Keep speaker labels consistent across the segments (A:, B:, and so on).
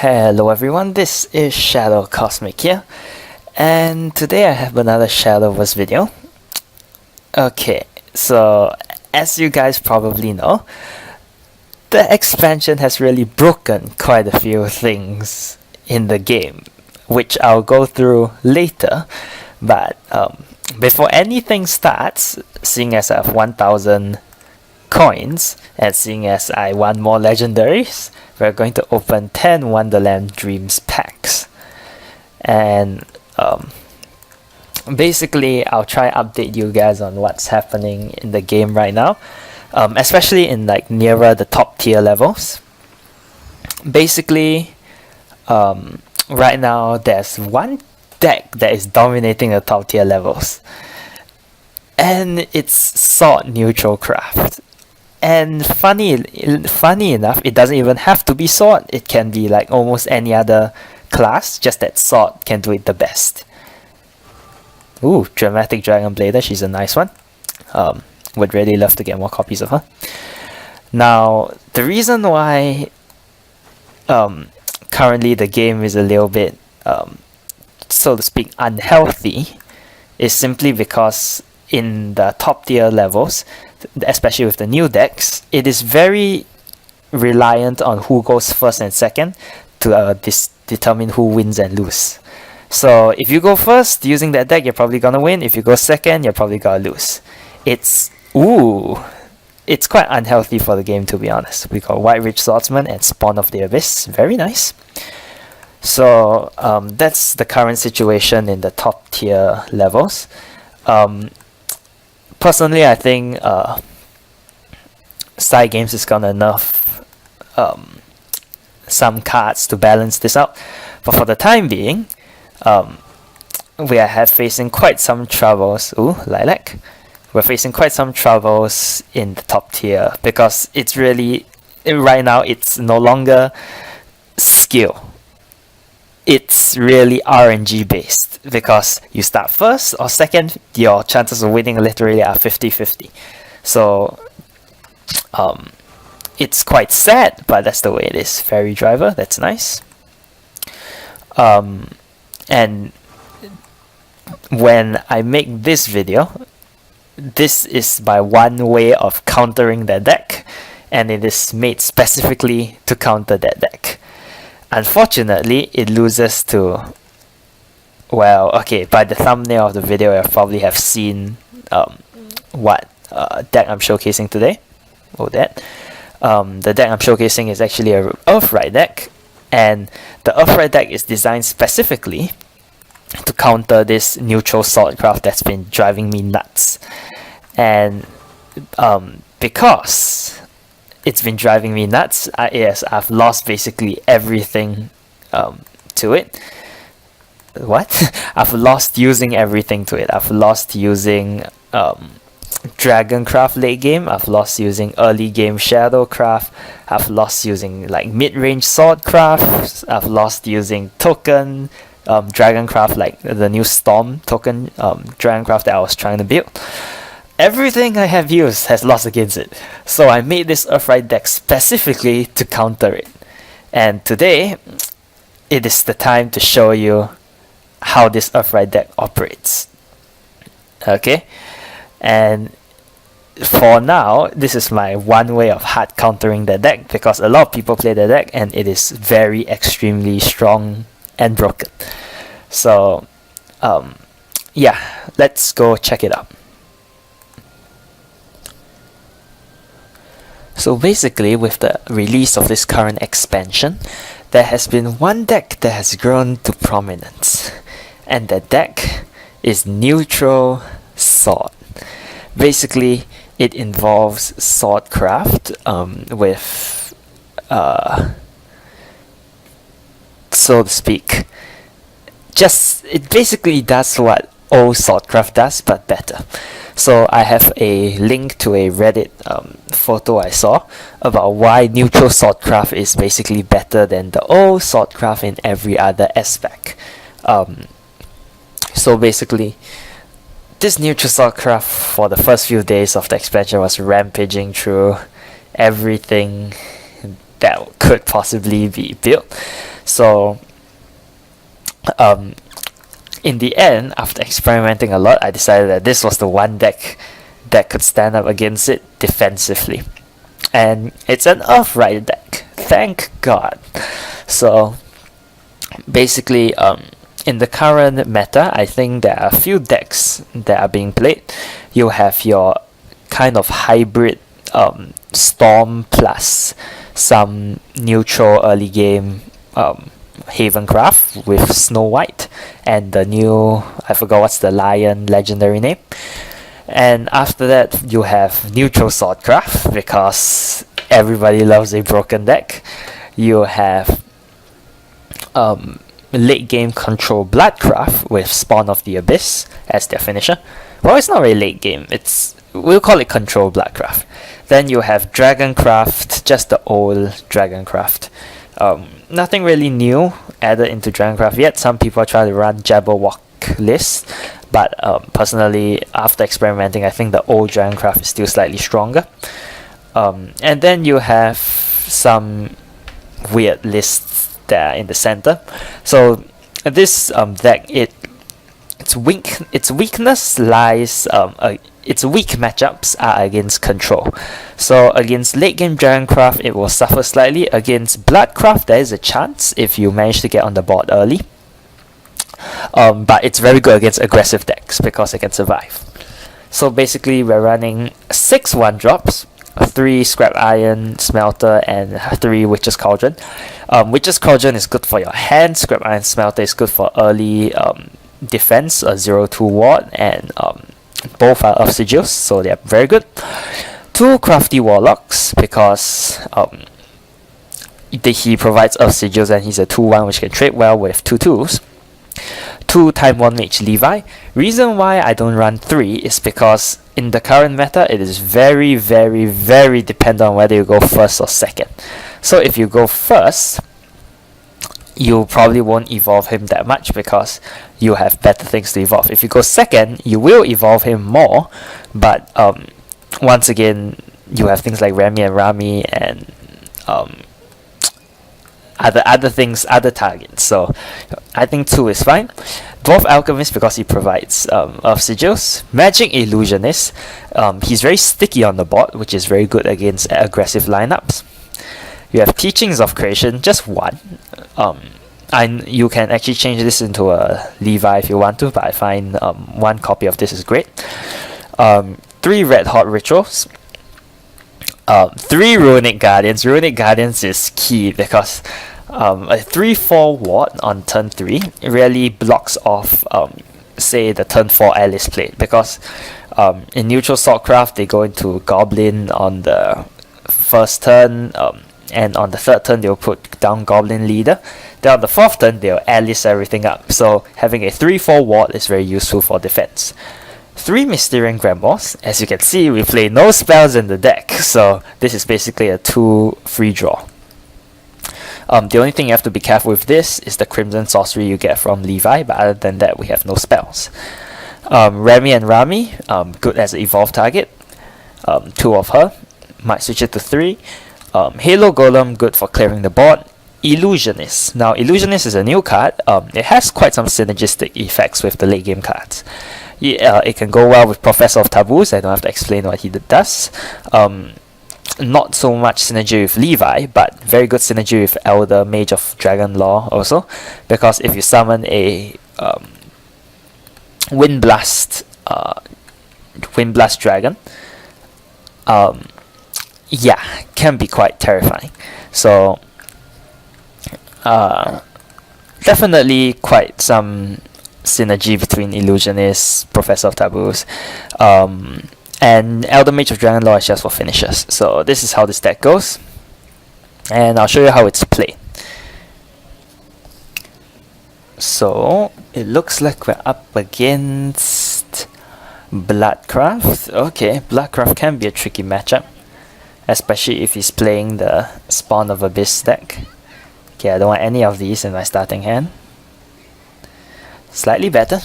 A: Hello everyone, this is Shadow Cosmic here, and today I have another Shadowverse video. Okay, so as you guys probably know, the expansion has really broken quite a few things in the game, which I'll go through later. But before anything starts, seeing as I have 1000 coins and seeing as I want more legendaries, we're going to open 10 Wonderland Dreams packs. And basically I'll try update you guys on what's happening in the game right now, especially in like nearer the top tier levels. Basically right now there's one deck that is dominating the top tier levels, and it's Sword Neutral Craft. And funny enough, it doesn't even have to be Sword. It can be like almost any other class, just that Sword can do it the best. Ooh, Dramatic Dragon Blader, she's a nice one. Would really love to get more copies of her. Now, the reason why currently the game is a little bit, so to speak, unhealthy is simply because in the top tier levels, especially with the new decks, it is very reliant on who goes first and second to determine who wins and lose. So if you go first using that deck, you're probably gonna win. If you go second, you're probably gonna lose. It's quite unhealthy for the game, to be honest. We got White Ridge Swordsman and Spawn of the Abyss. Very nice. So that's the current situation in the top tier levels. Personally, I think Side Games is gonna nerf some cards to balance this out. But for the time being, we are facing quite some troubles. Ooh, Lilac. We're facing quite some troubles in the top tier because it's really, right now, it's no longer skill. It's really RNG based, because you start first or second, your chances of winning literally are 50-50. So it's quite sad, but that's the way it is. Ferry Driver, that's nice. And when I make this video, this is my one way of countering that deck, and it is made specifically to counter that deck. Unfortunately, it loses to, well, okay, by the thumbnail of the video, you probably have seen what deck I'm showcasing today. Oh, that. The deck I'm showcasing is actually a Rite deck, and the Rite deck is designed specifically to counter this neutral SwordCraft that's been driving me nuts. And because it's been driving me nuts, yes, I've lost basically everything to it. What? I've lost using everything to it. I've lost using DragonCraft late game. I've lost using early game Shadowcraft. I've lost using like mid-range SwordCraft. I've lost using token DragonCraft, like the new Storm token DragonCraft that I was trying to build. Everything I have used has lost against it, so I made this Rite deck specifically to counter it. And today, it is the time to show you how this Rite deck operates. Okay? And for now, this is my one way of hard countering the deck, because a lot of people play the deck and it is very extremely strong and broken. So, yeah, let's go check it out. So basically, with the release of this current expansion, there has been one deck that has grown to prominence, and that deck is Neutral Sword. Basically, it involves SwordCraft with, so to speak, it basically does what old SwordCraft does, but better. So I have a link to a Reddit photo I saw about why Neutral SwordCraft is basically better than the old SwordCraft in every other aspect. So basically, this Neutral SwordCraft for the first few days of the expansion was rampaging through everything that could possibly be built. So in the end, after experimenting a lot, I decided that this was the one deck that could stand up against it defensively. And it's an Rite deck, thank God. So basically, in the current meta, I think there are a few decks that are being played. You have your kind of hybrid Storm plus some neutral early game Havencraft with Snow White and the new, I forgot what's the lion legendary name. And after that, you have neutral SwordCraft because everybody loves a broken deck. You have late game control Bloodcraft with Spawn of the Abyss as their finisher. Well, it's not really late game, we'll call it control Bloodcraft. Then you have Dragoncraft, just the old Dragoncraft. Nothing really new added into Dragoncraft yet. Some people try to run Jabberwock list, but personally, after experimenting, I think the old Dragoncraft is still slightly stronger. And then you have some weird lists that are in the center. So this deck, its weakness lies its weak matchups are against control. So against late game Dragoncraft, it will suffer slightly. Against Bloodcraft, there is a chance if you manage to get on the board early. But it's very good against aggressive decks because it can survive. So basically, we're running 6 1-drops, 3 Scrap Iron Smelter, and 3 Witch's Cauldron. Witch's Cauldron is good for your hand. Scrap Iron Smelter is good for early defense, a 0-2 ward, and both are Earth Sigils, so they're very good. 2 Crafty Warlocks because he provides Earth Sigils and he's a 2-1 which can trade well with 2 2s. 2 Time 1 Mage Levi. Reason why I don't run 3 is because in the current meta, it is very, very, very dependent on whether you go first or second. So if you go first, you probably won't evolve him that much because you have better things to evolve. If you go second, you will evolve him more, but once again, you have things like Remy and Rami and other things, other targets. So I think 2 is fine. Dwarf Alchemist because he provides Earth Sigils. Magic Illusionist, he's very sticky on the board, which is very good against aggressive lineups. You have Teachings of Creation, just 1. You can actually change this into a Levi if you want to, but I find 1 copy of this is great. 3 Red Hot Rituals. 3 Runic Guardians. Runic Guardians is key because a 3-4 ward on turn 3 really blocks off, say, the turn 4 Alice plate. Because in neutral SwordCraft, they go into Goblin on the first turn, and on the third turn, they'll put down Goblin Leader. Then on the fourth turn, they'll Alice everything up. So having a 3-4 ward is very useful for defense. 3 Mysterian Grandmores. As you can see, we play no spells in the deck, so this is basically a 2 free draw. The only thing you have to be careful with this is the Crimson Sorcery you get from Levi, but other than that, we have no spells. Remy and Rami, good as an evolve target. 2 of her, might switch it to 3. Halo Golem, good for clearing the board. Illusionist. Now, Illusionist is a new card. It has quite some synergistic effects with the late game cards. It can go well with Professor of Taboos. I don't have to explain what he does. Not so much synergy with Levi, but very good synergy with Elder Mage of Dragon Law also, because if you summon a Windblast Dragon, can be quite terrifying. So definitely quite some synergy between Illusionist, Professor of Taboos, and Elder Mage of Dragon Law is just for finishers. So this is how this deck goes, and I'll show you how it's played. So it looks like we're up against Bloodcraft. Okay, Bloodcraft can be a tricky matchup, especially if he's playing the Spawn of Abyss deck. Okay, I don't want any of these in my starting hand. Slightly better.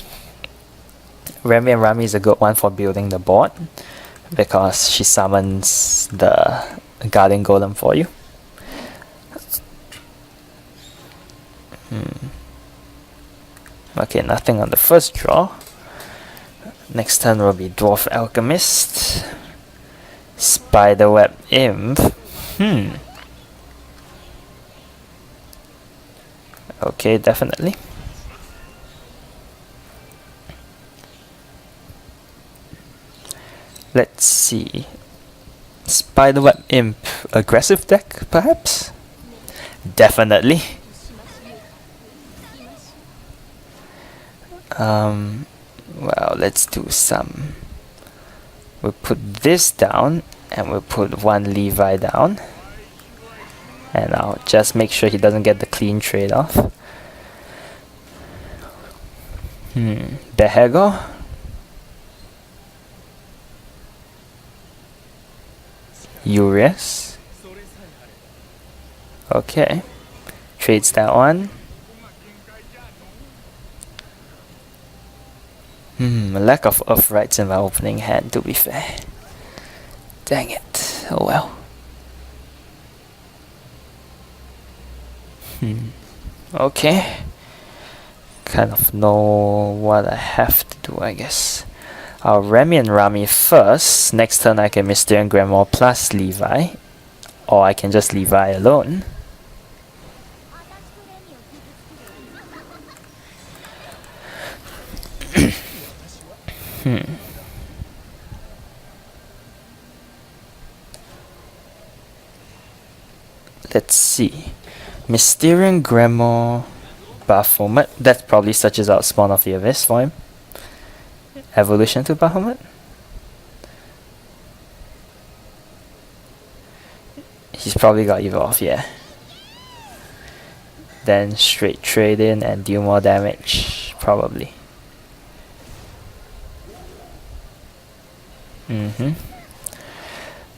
A: Remy and Rami is a good one for building the board because she summons the Guardian Golem for you. Okay, nothing on the first draw. Next turn will be Dwarf Alchemist. Spiderweb Imp. Okay, definitely. Let's see. Spiderweb Imp. Aggressive deck, perhaps? Definitely. Well, let's do some. We'll put this down, and we'll put one Levi down. And I'll just make sure he doesn't get the clean trade off. Behego. Urias. Okay. Trades that one. Lack of Earth Rites in my opening hand, to be fair. Dang it. Oh well. Okay. Kind of know what I have to do, I guess. I'll Remy and Rami first. Next turn I can Mysterian Grimoire plus Levi. Or I can just Levi alone. Let's see. Mysterian Grimoire Baphomet. That probably searches out Spawn of the Abyss for him. Evolution to Baphomet. He's probably got Evolve, yeah. Then straight trade in and deal more damage, probably.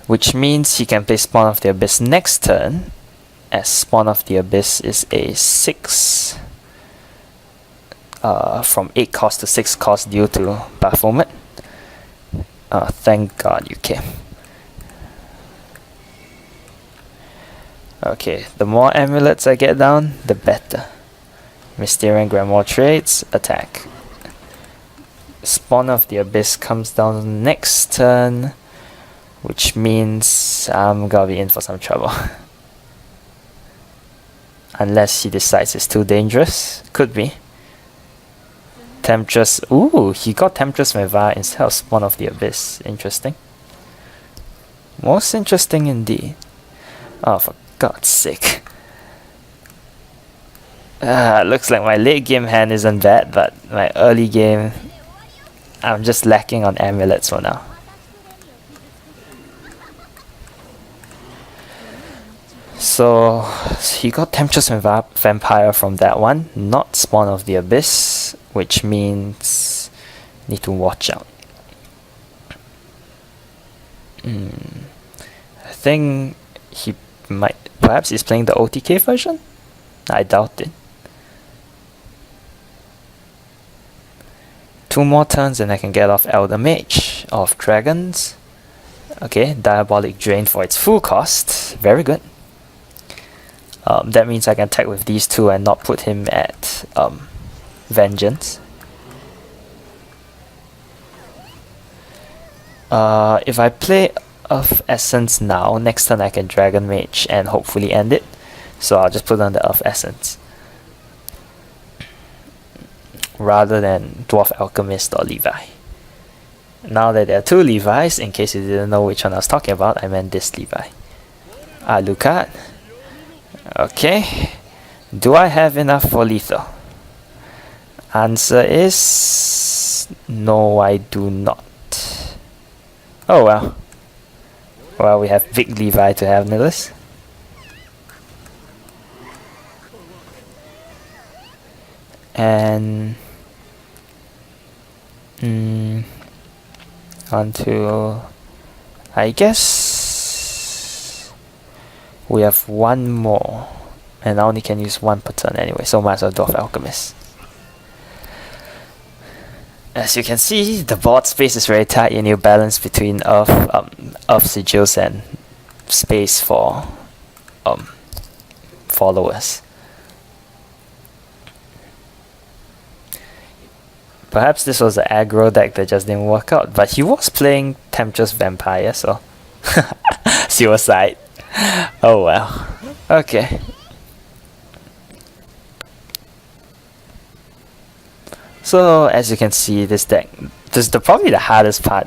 A: Which means he can play Spawn of the Abyss next turn, as Spawn of the Abyss is a 6 from 8 cost to 6 cost due to Baphomet. Thank God you came. Okay, the more amulets I get down, the better. Mysterian Grimoire trades, attack. Spawn of the Abyss comes down next turn, which means I'm gonna be in for some trouble. Unless he decides it's too dangerous. Could be. Temptress. Ooh, he got Temptress Meva instead of Spawn of the Abyss. Interesting. Most interesting indeed. Oh, for God's sake. Looks like my late game hand isn't bad, but my early game, I'm just lacking on amulets for now. So he got Temptress Vampire from that one, not Spawn of the Abyss, which means need to watch out. I think he might, perhaps he's playing the OTK version? I doubt it. 2 more turns and I can get off Elder Mage, off Dragons. Okay, Diabolic Drain for its full cost, very good. That means I can attack with these two and not put him at Vengeance. If I play Earth Essence now, next turn I can Dragon Mage and hopefully end it. So I'll just put on the Earth Essence rather than Dwarf Alchemist or Levi. Now that there are 2 Levis, in case you didn't know which one I was talking about, I meant this Levi. Alucard. Okay. Do I have enough for lethal? Answer is no, I do not. Oh well. Well, we have Big Levi to have Nihilus. And onto, I guess we have one more, and I only can use 1 per turn anyway, so might as well Dwarf Alchemist. As you can see, the board space is very tight and you balance between Earth sigils and space for followers. Perhaps this was an aggro deck that just didn't work out, but he was playing Temptress Vampire, so suicide. Oh well. Okay. So as you can see, this deck, probably the hardest part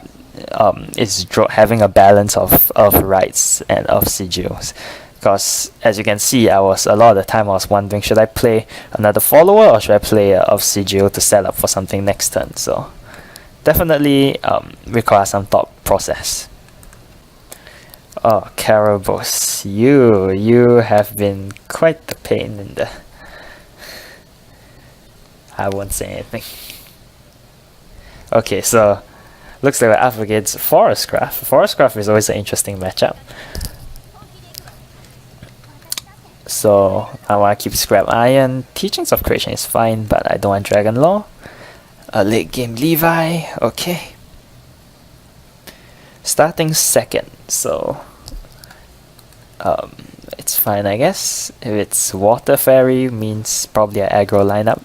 A: is having a balance of rites and of sigils. Because as you can see, a lot of the time I was wondering, should I play another follower or should I play of sigil to set up for something next turn? So definitely requires some thought process. Oh, Carabos, you have been quite the pain in the... I won't say anything. Okay, so looks like we're up against SwordCraft. SwordCraft is always an interesting matchup. So I want to keep Scrap Iron. Teachings of Creation is fine, but I don't want Dragon Law. A late game Levi, okay. Starting second, so it's fine, I guess. If it's Water Fairy, means probably an aggro lineup.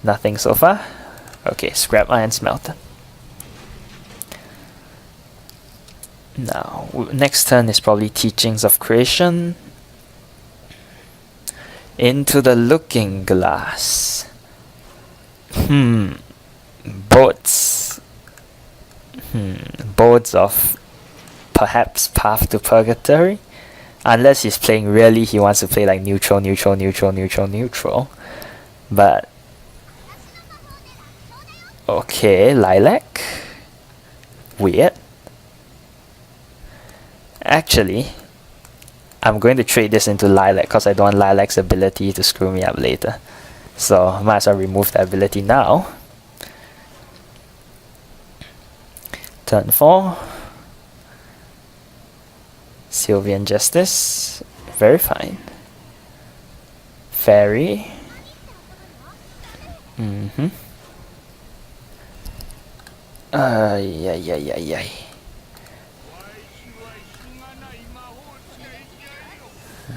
A: Nothing so far. Okay, Scrap Iron Smelter. Now, next turn is probably Teachings of Creation. Into the Looking Glass. Boats. Boats of perhaps Path to Purgatory. Unless he's playing he wants to play like neutral. But okay, Lilac. Weird. Actually, I'm going to trade this into Lilac because I don't want Lilac's ability to screw me up later. So might as well remove the ability now. Turn 4. Sylvian Justice. Very fine. Fairy. Yeah.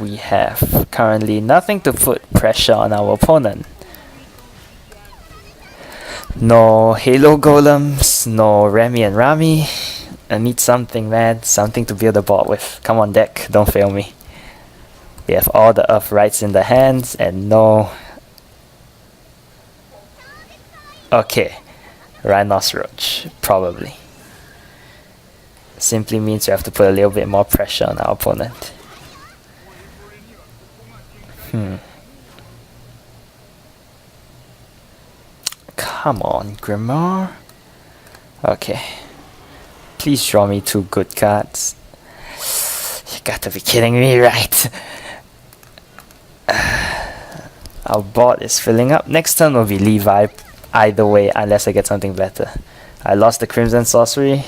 A: We have currently nothing to put pressure on our opponent. No Halo Golems, no Remy and Rami. I need something, man. Something to build a board with. Come on, deck. Don't fail me. We have all the Earth Rites in the hands and no... Okay. Rhinoceros, probably. Simply means we have to put a little bit more pressure on our opponent. Come on, Grimoire. Okay. Please draw me 2 good cards. You gotta be kidding me, right? Our board is filling up. Next turn will be Levi, either way, unless I get something better. I lost the Crimson Sorcery.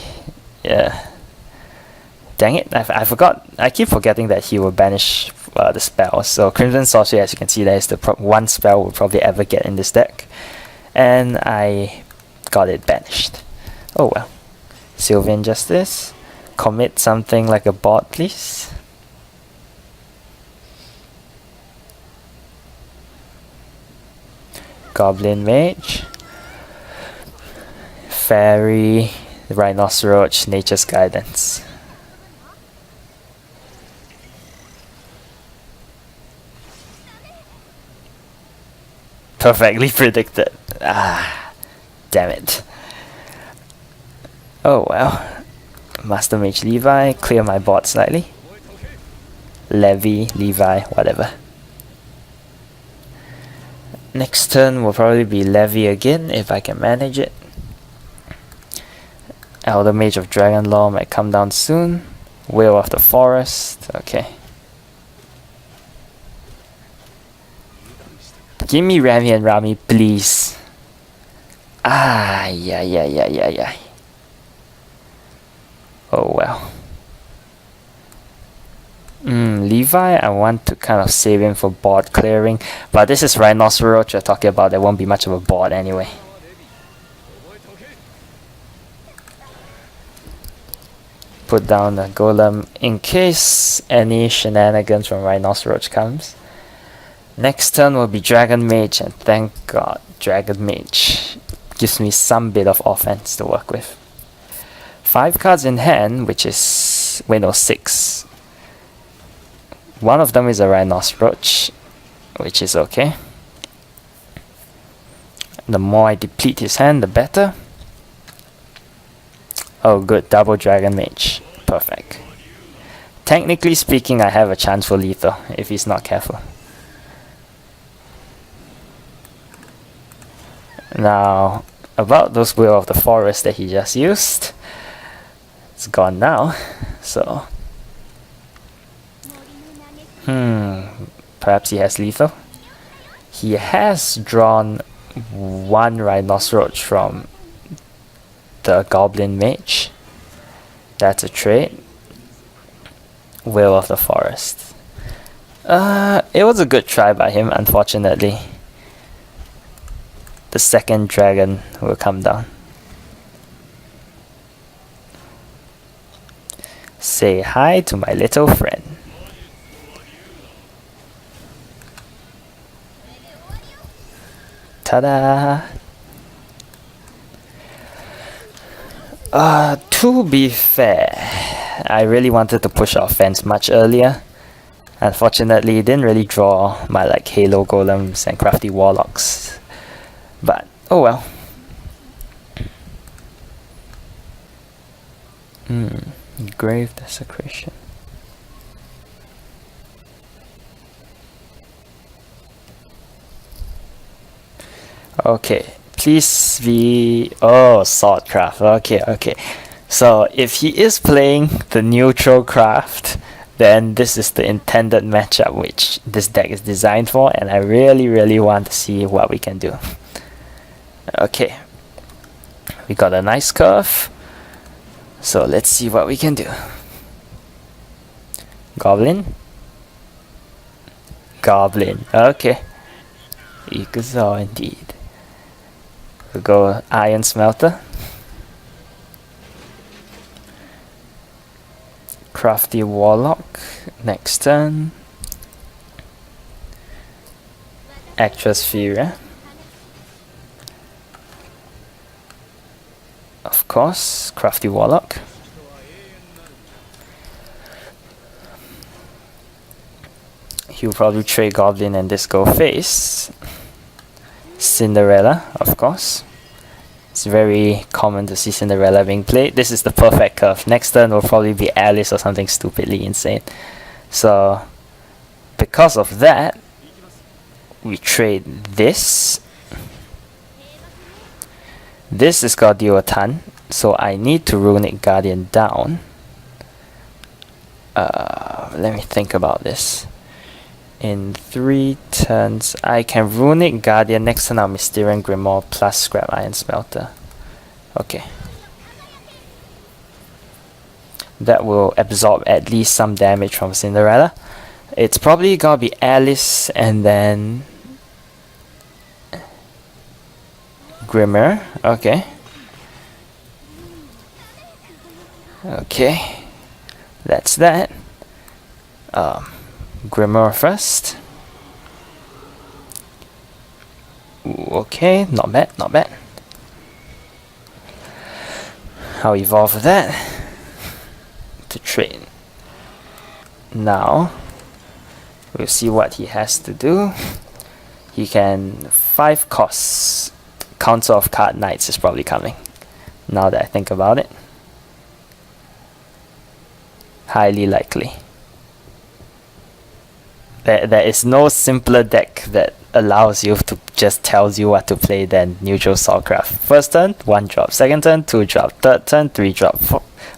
A: Yeah. Dang it, I forgot. I keep forgetting that he will banish the spell. So Crimson Sorcery, as you can see, that is the one spell we'll probably ever get in this deck. And I got it banished. Oh well. Sylvian Justice. Commit something like a bot, please. Goblin Mage. Fairy. Rhinoceros. Nature's Guidance. Perfectly predicted. Ah, damn it. Oh well. Master Mage Levi, clear my board slightly. Levy, Levi, whatever. Next turn will probably be Levy again if I can manage it. Elder Mage of Dragon Law might come down soon. Will of the Forest, okay. Give me Rami and Rami, please. Ah, yeah. Oh well. Levi, I want to kind of save him for board clearing. But this is Rhinoceros you're talking about. There won't be much of a board anyway. Put down the Golem in case any shenanigans from Rhinoceros comes. Next turn will be Dragon Mage, and thank God, Dragon Mage Gives me some bit of offense to work with. 5 cards in hand, which is... wait, no, 6. One of them is a Rhinoceros, which is okay. The more I deplete his hand, the better. Oh good, double Dragon Mage. Perfect. Technically speaking, I have a chance for lethal, if he's not careful. Now, about those Will of the Forest that he just used. It's gone now, so... perhaps he has lethal? He has drawn 1 Rhinoceros from the Goblin Mage. That's a trade. Will of the Forest. It was a good try by him, unfortunately. The second dragon will come down. Say hi to my little friend. Ta-da! To be fair, I really wanted to push our fence much earlier. Unfortunately, didn't really draw my like Halo Golems and Crafty Warlocks. But, oh well. Grave Desecration. Okay, please be... oh, SwordCraft. Okay. So, if he is playing the neutral craft, then this is the intended matchup which this deck is designed for, and I really want to see what we can do. Okay. We got a nice curve. So, let's see what we can do. Goblin. Okay. Ikuzo indeed. We'll go Iron Smelter. Crafty Warlock. Next turn. Actress Fury. Of course, Crafty Warlock. He'll probably trade Goblin and this go face. Cinderella, of course. It's very common to see Cinderella being played. This is the perfect curve. Next turn will probably be Alice or something stupidly insane. So, because of that, we trade this. This is gonna deal a ton, so I need to Runic Guardian down. Let me think about this. In 3 turns, I can Runic Guardian. Next turn, I'll Mysterian Grimoire plus Scrap Iron Smelter. Okay. That will absorb at least some damage from Cinderella. It's probably gonna be Alice and then Grimmer. Okay. Okay. That's that. Grimmer first. Ooh, okay, not bad. I'll evolve that to trade. Now, we'll see what he has to do. He can 5 costs. Council of Card Knights is probably coming, now that I think about it. Highly likely. There is no simpler deck that allows you to just tells you what to play than neutral SwordCraft. First turn, 1 drop. Second turn, 2 drop. Third turn, 3 drop.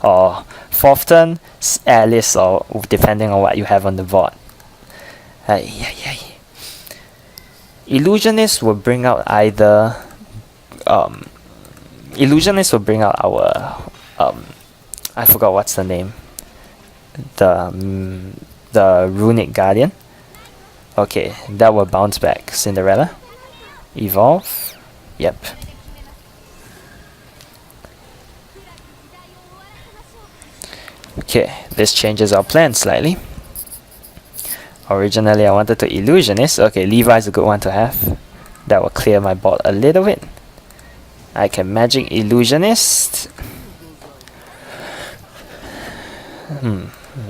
A: Or fourth turn, Alice, or depending on what you have on the board. Illusionist will bring out either... Illusionist will bring out our... I forgot what's the name. The Runic Guardian. Okay, that will bounce back. Cinderella. Evolve. Yep. Okay, this changes our plan slightly. Originally I wanted to Illusionist. Okay, Levi's a good one to have. That will clear my board a little bit. I can Magic Illusionist.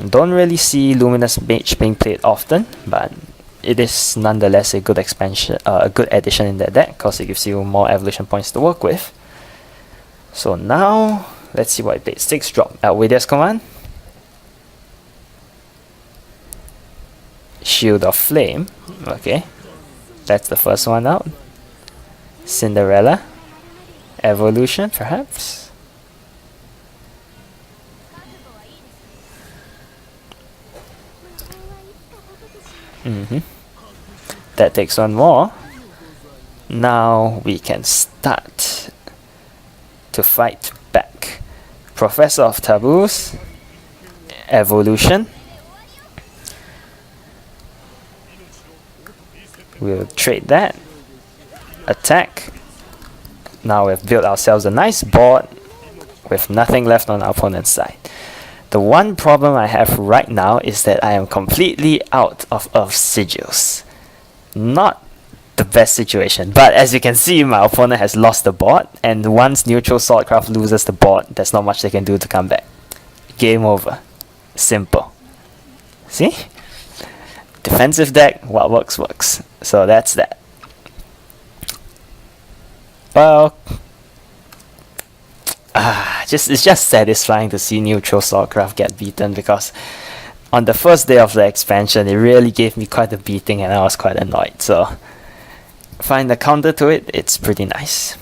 A: Don't really see Luminous Mage being played often, but it is nonetheless a good expansion, a good addition in that deck, because it gives you more evolution points to work with. So now, let's see what it plays. 6 drop. Outrageous Command. Shield of Flame. Okay. That's the first one out. Cinderella. Evolution, perhaps. That takes one more. Now we can start to fight back. Professor of Taboos. Evolution. We'll trade that. Attack. Now we've built ourselves a nice board with nothing left on our opponent's side. The one problem I have right now is that I am completely out of Earth Sigils. Not the best situation, but as you can see, my opponent has lost the board, and once neutral SwordCraft loses the board, there's not much they can do to come back. Game over. Simple. See? Defensive deck, what works works. So that's that. Well, it's just satisfying to see neutral SwordCraft get beaten, because on the first day of the expansion it really gave me quite a beating and I was quite annoyed. So find the counter to it, it's pretty nice.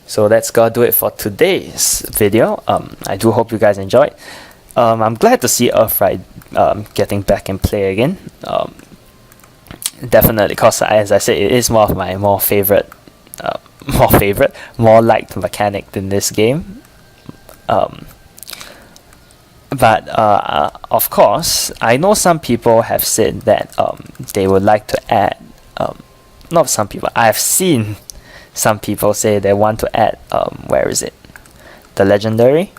A: So that's gonna do it for today's video. I do hope you guys enjoyed. I'm glad to see Rite getting back in play again. Definitely, because as I said, it is one of my more liked mechanic in this game. But of course, I know some people have said that they would like to add. Not some people. I've seen some people say they want to add. Where is it? The legendary.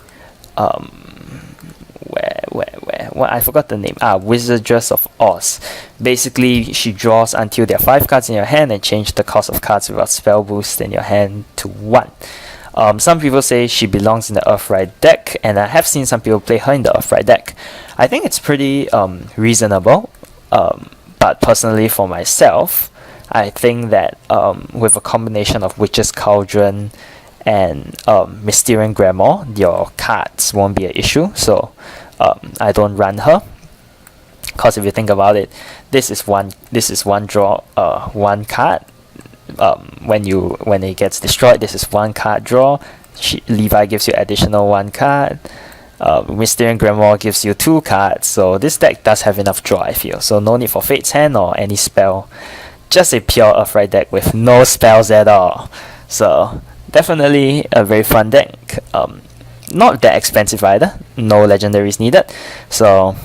A: Well, I forgot the name. Wizardress of Oz. Basically, she draws until there are 5 cards in your hand and change the cost of cards without spell boost in your hand to 1. Some people say she belongs in the Rite deck, and I have seen some people play her in the Rite deck. I think it's pretty reasonable, but personally for myself, I think that with a combination of Witch's Cauldron and Mysterian Grimoire, your cards won't be an issue. So I don't run her, because if you think about it, this is one draw, 1 card. When it gets destroyed, this is 1 card draw. Levi gives you additional 1 card. Mysterian Grimoire gives you 2 cards. So this deck does have enough draw, I feel. So no need for Fate's Hand or any spell. Just a pure Rite deck with no spells at all. So definitely a very fun deck. Not that expensive either. No legendaries needed. So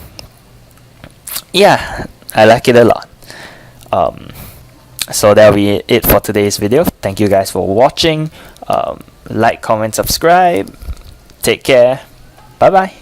A: yeah, I like it a lot. So that'll be it for today's video. Thank you guys for watching. Like, comment, subscribe. Take care. Bye bye.